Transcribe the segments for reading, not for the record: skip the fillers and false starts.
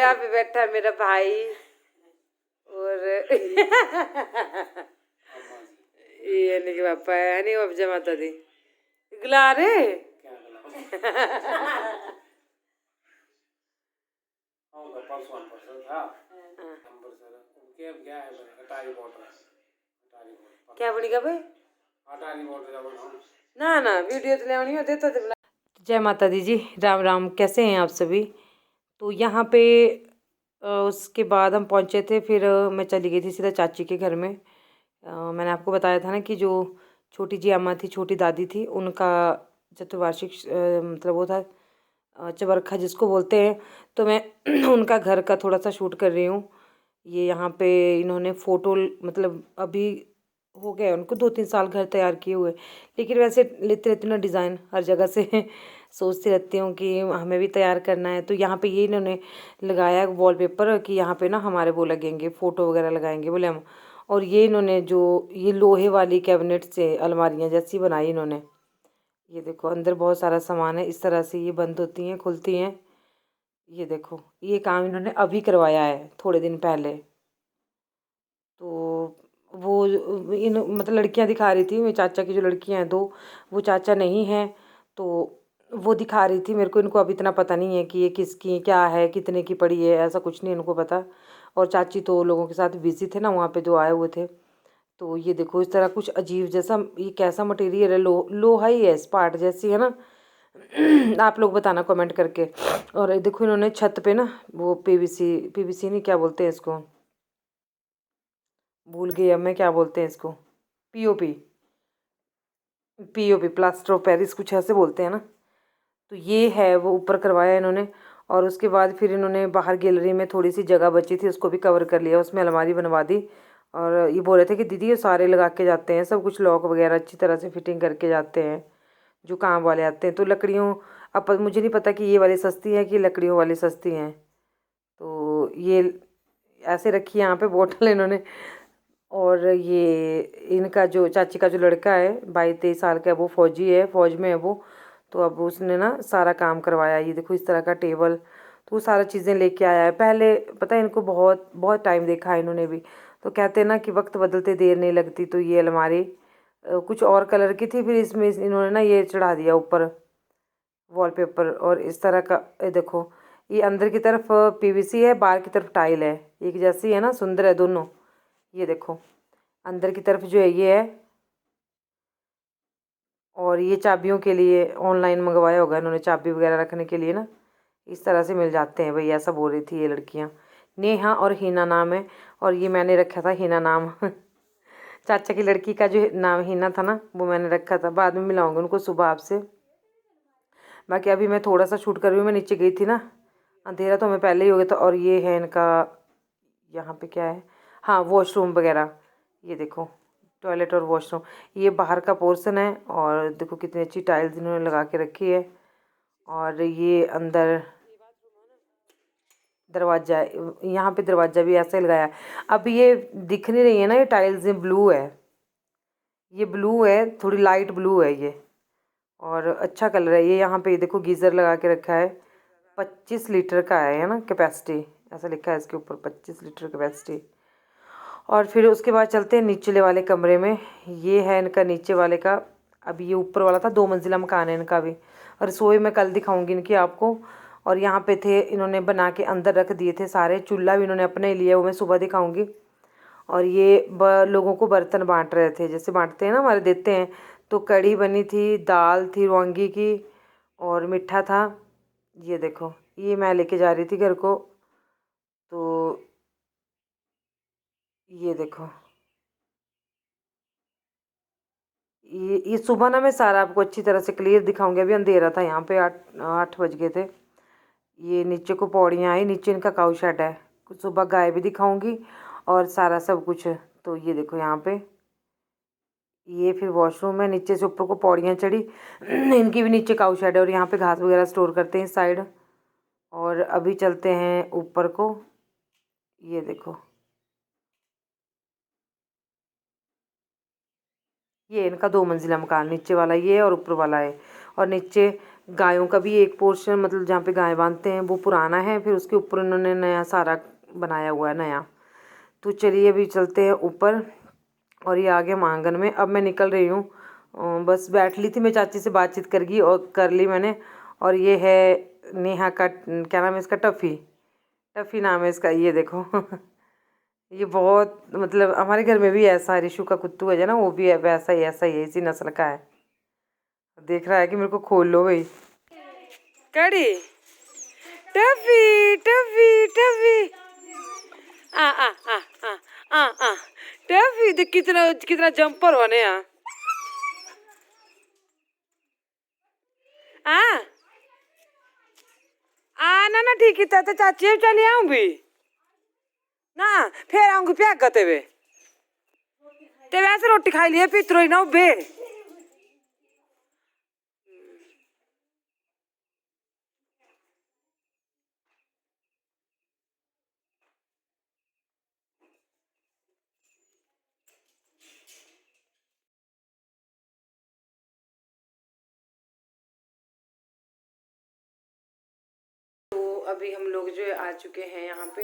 यहाँ पे बैठा है मेरा भाई और ये नहीं कि पापा है नहीं अब जमाता दी गला रे क्या बनेगा भाई ना ना वीडियो तो लेनी होती तो जय माता दी जी, राम राम। कैसे हैं आप सभी। तो यहाँ पे उसके बाद हम पहुँचे थे, फिर मैं चली गई थी सीधा चाची के घर में। मैंने आपको बताया था ना कि जो छोटी जी अम्मा थी, छोटी दादी थी, उनका चतुर्वार्षिक मतलब वो था चबरखा जिसको बोलते हैं। तो मैं उनका घर का थोड़ा सा शूट कर रही हूँ। ये यहाँ पे इन्होंने फ़ोटो मतलब अभी हो गया उनको 2-3 साल घर तैयार किए हुए, लेकिन वैसे लेते रहती हूँ ना डिज़ाइन हर जगह से सोचती रहती हूँ कि हमें भी तैयार करना है। तो यहाँ पे ये इन्होंने लगाया वॉलपेपर कि यहाँ पे ना हमारे वो लगेंगे, फ़ोटो वगैरह लगाएंगे बोले हम। और ये इन्होंने जो ये लोहे वाली कैबिनेट से अलमारियाँ जैसी बनाई इन्होंने। ये देखो अंदर बहुत सारा सामान है, इस तरह से ये बंद होती हैं खुलती हैं। ये देखो ये काम इन्होंने अभी करवाया है थोड़े दिन पहले। तो वो इन मतलब लड़कियां दिखा रही थी, मेरे चाचा की जो लड़कियां हैं 2, वो चाचा नहीं हैं। तो वो दिखा रही थी मेरे को। इनको अभी इतना पता नहीं है कि ये किसकी क्या है, कितने की पड़ी है, ऐसा कुछ नहीं इनको पता। और चाची तो लोगों के साथ बिजी थे ना वहाँ पे जो आए हुए थे। तो ये देखो इस तरह कुछ अजीब जैसा, ये कैसा मटेरियल है, लोहा ही है, स्पार्ट जैसी है ना। आप लोग बताना कमेंट करके। और ये देखो इन्होंने छत पे ना वो पीवीसी नहीं क्या बोलते हैं इसको, भूल गई अब मैं क्या बोलते हैं इसको, POP POP plaster of Paris कुछ ऐसे बोलते हैं ना। तो ये है वो ऊपर करवाया इन्होंने। और उसके बाद फिर इन्होंने बाहर गैलरी में थोड़ी सी जगह बची थी उसको भी कवर कर लिया, उसमें अलमारी बनवा दी। और ये बोल रहे थे कि दीदी ये सारे लगा के जाते हैं, सब कुछ लॉक वगैरह अच्छी तरह से फिटिंग करके जाते हैं जो काम वाले आते हैं। तो लकड़ियों, अब मुझे नहीं पता कि ये वाली सस्ती है कि लकड़ियों वाली सस्ती हैं। तो ये ऐसे रखी है यहाँ पे बोतल इन्होंने। और ये इनका जो चाची का जो लड़का है 22-23 साल का है, वो फौजी है, फौज में है वो। तो अब उसने ना सारा काम करवाया। ये देखो इस तरह का टेबल, तो वो सारा चीज़ें लेके आया है। पहले पता है इनको बहुत बहुत टाइम देखा है इन्होंने भी। तो कहते हैं ना कि वक्त बदलते देर नहीं लगती। तो ये अलमारी कुछ और कलर की थी, फिर इसमें इन्होंने ना ये चढ़ा दिया ऊपर वॉलपेपर। और इस तरह का ये देखो, ये अंदर की तरफ पीवीसी है, बाहर की तरफ टाइल है, एक जैसी है ना, सुंदर है दोनों। ये देखो अंदर की तरफ जो है ये है। और ये चाबियों के लिए ऑनलाइन मंगवाया होगा इन्होंने, चाबी वगैरह रखने के लिए ना, इस तरह से मिल जाते हैं भाई, ऐसा बोल रही थी ये लड़कियां। नेहा और हीना नाम है। और ये मैंने रखा था हीना नाम चाचा की लड़की का जो नाम हीना था ना, वो मैंने रखा था। बाद में मिलाऊंगी उनको सुबह आपसे। बाकी अभी मैं थोड़ा सा शूट कर रही हूँ, मैं नीचे गई थी ना, अंधेरा तो हमें पहले ही हो गया था। और ये है इनका, यहाँ पे क्या है, हाँ वॉशरूम वगैरह। ये देखो टॉयलेट और वॉशरूम, ये बाहर का पोर्शन है। और देखो कितनी अच्छी टाइल्स इन्होंने लगा के रखी है। और ये अंदर दरवाजा, यहाँ पे दरवाजा भी ऐसे लगाया है। अब ये दिख नहीं रही है ना ये टाइल्स, ये ब्लू है, ये ब्लू है, थोड़ी लाइट ब्लू है ये। और अच्छा कलर है ये। यहाँ पे देखो गीज़र लगा के रखा है, 25 लीटर का है ना कैपेसिटी, ऐसा लिखा है इसके ऊपर 25 लीटर कैपेसिटी। और फिर उसके बाद चलते हैं निचले वाले कमरे में। ये है इनका नीचे वाले का। अभी ये ऊपर वाला था 2 मंजिला मकान है इनका भी। और रसोई में कल दिखाऊंगी इनकी आपको। और यहाँ पे थे इन्होंने बना के अंदर रख दिए थे सारे, चूल्हा भी इन्होंने अपने लिए, वो मैं सुबह दिखाऊंगी। और ये लोगों को बर्तन बांट रहे थे, जैसे बांटते हैं ना हमारे, देते हैं। तो कढ़ी बनी थी, दाल थी वांगी की, और मीठा था। ये देखो ये मैं लेके जा रही थी घर को। तो ये देखो ये सुबह ना मैं सारा आपको अच्छी तरह से क्लियर दिखाऊंगी। अभी अंधेरा था यहाँ पे, 8 बज गए थे। ये नीचे को पौड़ियाँ आई, नीचे इनका काऊ शेड है। कुछ सुबह गाय भी दिखाऊंगी और सारा सब कुछ। तो ये देखो यहाँ पे ये फिर वॉशरूम है, नीचे से ऊपर को पौड़ियाँ चढ़ी इनकी भी नीचे काऊ शेड है। और यहाँ पे घास वगैरह स्टोर करते हैं इस साइड। और अभी चलते हैं ऊपर को। ये देखो ये इनका 2 मंजिला मकान, नीचे वाला ये और ऊपर वाला है। और नीचे गायों का भी एक पोर्शन, मतलब जहाँ पे गाय बांधते हैं वो पुराना है, फिर उसके ऊपर उन्होंने नया सारा बनाया हुआ है नया। तो चलिए अभी चलते हैं ऊपर। और ये आ गया आंगन में। अब मैं निकल रही हूँ, बस बैठ ली थी मैं, चाची से बातचीत कर ली मैंने। और ये है नेहा का, क्या नाम है इसका, टफ़ी, टफ़ी नाम है इसका, ये देखो। ये बहुत, मतलब हमारे घर में भी ऐसा रिशु का कुत्तू है जो ना, वो भी है वैसा ही, ऐसा ही है, इसी नस्ल का है। देख रहा है कि मेरे को खोल लो भाई। कड़ी, टफ़ी टफ़ी टफ़ी, आ आ आ आ आ आ, टफ़ी देख कितना कितना जंपर होने यहाँ। ना ना ठीक है, तो चाची चली आऊँ भी ना, फिर आऊँगी प्याग करते हुए। ते वैसे रोटी खाई लिए पितरो ही ना उबे। तो अभी हम लोग जो है आ चुके हैं यहाँ पे,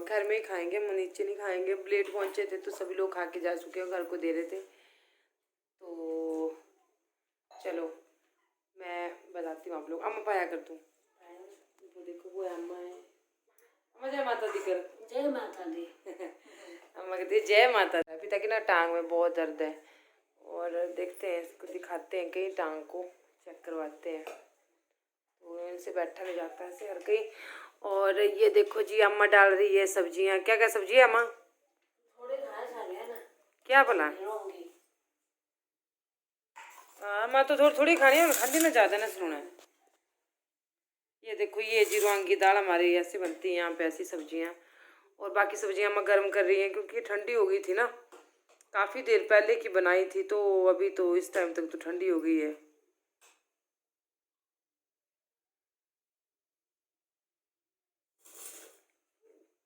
घर में ही खाएंगे, हम नीचे नहीं खाएंगे। लेट पहुँचे थे तो सभी लोग खा के जा चुके हैं, घर को दे रहे थे। तो चलो मैं बताती हूँ आप लोग। अम्मा पाया कर तू, वो देखो वो अम्मा है। अम्मा जय माता दी कर। जय माता दी। अम्मा कहती है जय माता दी। अभी तक ना टांग में बहुत दर्द है, और देखते हैं, इसको दिखाते हैं कहीं, टांग को चेक करवाते हैं। तो इनसे बैठा नहीं जाता है हर कहीं। और ये देखो जी, अम्मा डाल रही है सब्जियां। क्या क्या सब्जी है अम्मा? थोड़े घास आ गया ना। क्या बोला? अम्मा तो थोड़ी थोड़ी खानी है, खाती ना ज़्यादा ना सुना। ये देखो, ये जीरवांगी दाल हमारी ऐसी बनती है यहाँ पे, ऐसी सब्जियाँ। और बाकी सब्जियाँ अम्मा गर्म कर रही हैं, क्योंकि ठंडी हो गई थी ना, काफ़ी देर पहले की बनाई थी, तो अभी तो इस टाइम तक तो ठंडी हो गई है।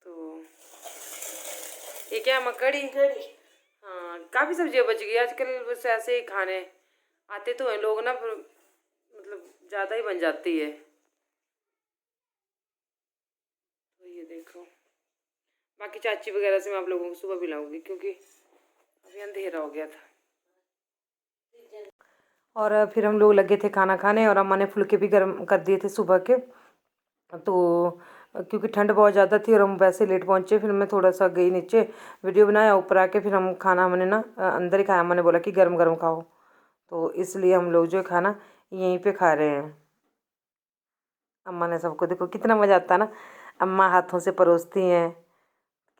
तो ये क्या अम्मा, कड़ी? हाँ, काफ़ी सब्जियाँ बच गई आजकल, बस ऐसे ही खाने आते तो हैं लोग ना, मतलब ज़्यादा ही बन जाती है। तो ये देखो, बाकी चाची वगैरह से मैं आप लोगों को सुबह मिलाऊंगी, क्योंकि अभी अंधेरा हो गया था। और फिर हम लोग लगे थे खाना खाने, और अम्मा ने फुलके भी गर्म कर दिए थे सुबह के। तो क्योंकि ठंड बहुत ज़्यादा थी और हम वैसे लेट पहुँचे, फिर मैं थोड़ा सा गई नीचे, वीडियो बनाया, ऊपर आके फिर हम खाना हमने ना अंदर ही खाया। अम्मा ने बोला कि गर्म गर्म खाओ, तो इसलिए हम लोग जो है खाना यहीं पे खा रहे हैं। अम्मा ने सबको, देखो कितना मज़ा आता है ना, अम्मा हाथों से परोसती हैं,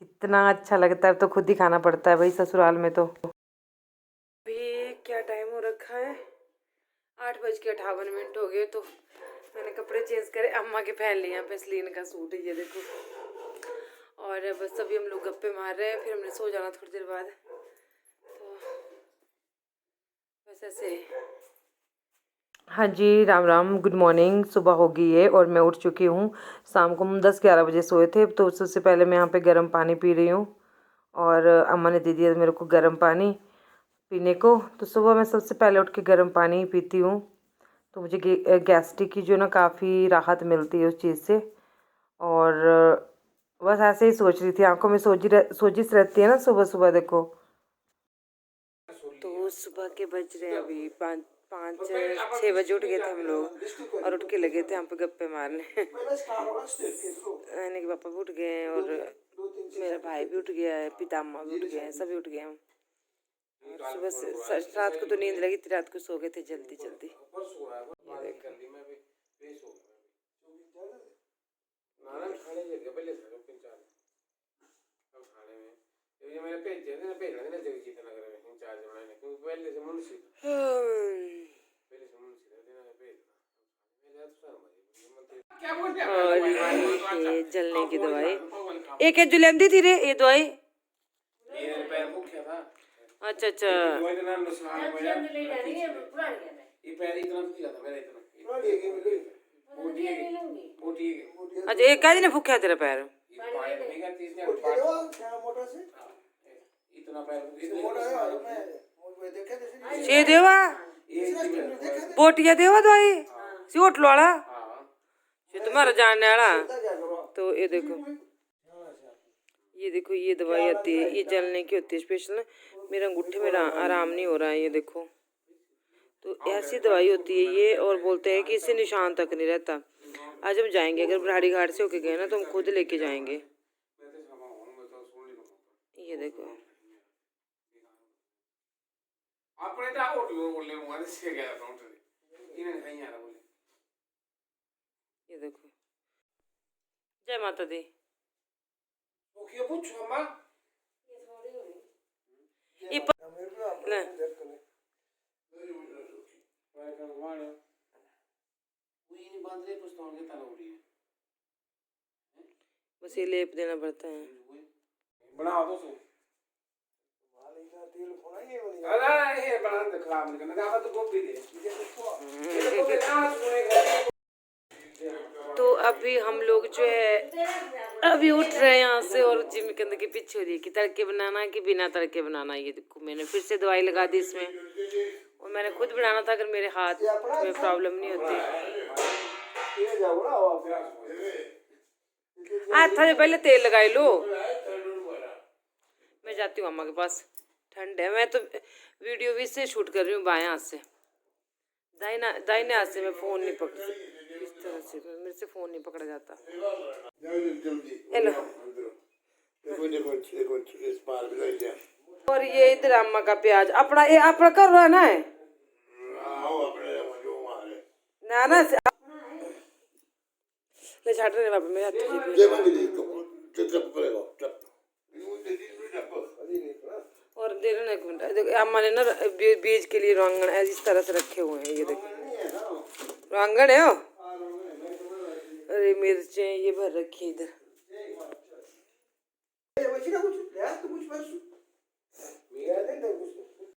कितना अच्छा लगता है। अब तो खुद ही खाना पड़ता है भाई ससुराल में। तो अभी क्या टाइम हो रखा है, 8:58 हो गए। तो मैंने कपड़े चेंज करे, अम्मा के पहन लिए, पेसलीन का सूट है ये देखो। और बस अभी हम लोग गप्पे मार रहे हैं, फिर हमने सो जाना थोड़ी देर बाद। तो बस ऐसे। हाँ जी, राम राम, गुड मॉर्निंग। सुबह हो गई है और मैं उठ चुकी हूँ। शाम को हम 10-11 बजे सोए थे, तो उससे पहले मैं यहाँ पे गर्म पानी पी रही हूँ, और अम्मा ने दे दिया मेरे को गर्म पानी पीने को। तो सुबह मैं सबसे पहले उठ के गर्म पानी ही पीती हूँ, तो मुझे गैस्ट्रिक की जो ना काफ़ी राहत मिलती है उस चीज़ से। और बस ऐसे ही सोच रही थी, आंखों में सोजिश रहती है ना सुबह सुबह, देखो। तो सुबह के बज रहे हैं अभी 5-6 बजे उठ गए थे हम लोग, और उठ के लगे थे यहाँ पे गप्पे मारने। मैंने के पापा भी उठ गए हैं, और मेरा भाई भी उठ गया है, पिताम्मा भी उठ गए हैं, सभी उठ गए हम। और सुबह से रात को तो नींद लगी थी, रात को सो गए थे जल्दी जल्दी। और ये जलने की दवाई, एक है जो लेंदी थी रे ये दवाई। अच्छा अच्छा, अच्छा एक का फूका तेरा पैर? छे देवा बोटिया देवा दवाई, सी होटल वाला ये तुम्हारा जानने वाला। तो ये देखो ये दवाई आती है, ये जलने की होती है स्पेशल। मेरे अंगूठे में आराम नहीं हो रहा है, ये देखो। तो ऐसी दवाई होती है ये, और बोलते हैं कि इससे निशान तक नहीं रहता। आज हम जाएंगे, अगर बुढ़ाड़ी घाट से होके गए ना तो हम खुद लेके जाएंगे। ये देखो ये देखो। जय माता दी। बस ये लेप देना पड़ता है। बना दो सो। तो अभी हम लोग जो है अभी उठ रहे हैं यहाँ से, और जिम के अंदर की पीछे हो रही है कि तड़के बनाना कि बिना तड़के बनाना। ये देखो मैंने फिर से दवाई लगा दी इसमें, और मैंने खुद बनाना था अगर मेरे हाथ में प्रॉब्लम नहीं होती। था जो पहले तेल लगाई लो। मैं जाती हूँ अम्मा के पास, ठंड है। मैं तो वीडियो भी इससे शूट कर रही हूँ, बाएं हाथ से। दाहिने हाथ से मैं फ़ोन नहीं पकड़ सकती इस तरह से, मेरे से फ़ोन नहीं पकड़ा जाता। हेलो। और ये इधर अम्मा का प्याज अपना ये अपना कर रहा ना है ना से ले छाट रहे बाबा मेरे और दे रहे ना। एक मिनट देखो, अम्मा ने ना बीज के लिए रोंगन इस तरह से रखे हुए हैं। ये देखो रोंगन है। अरे मिर्चें ये भर रखी इधर।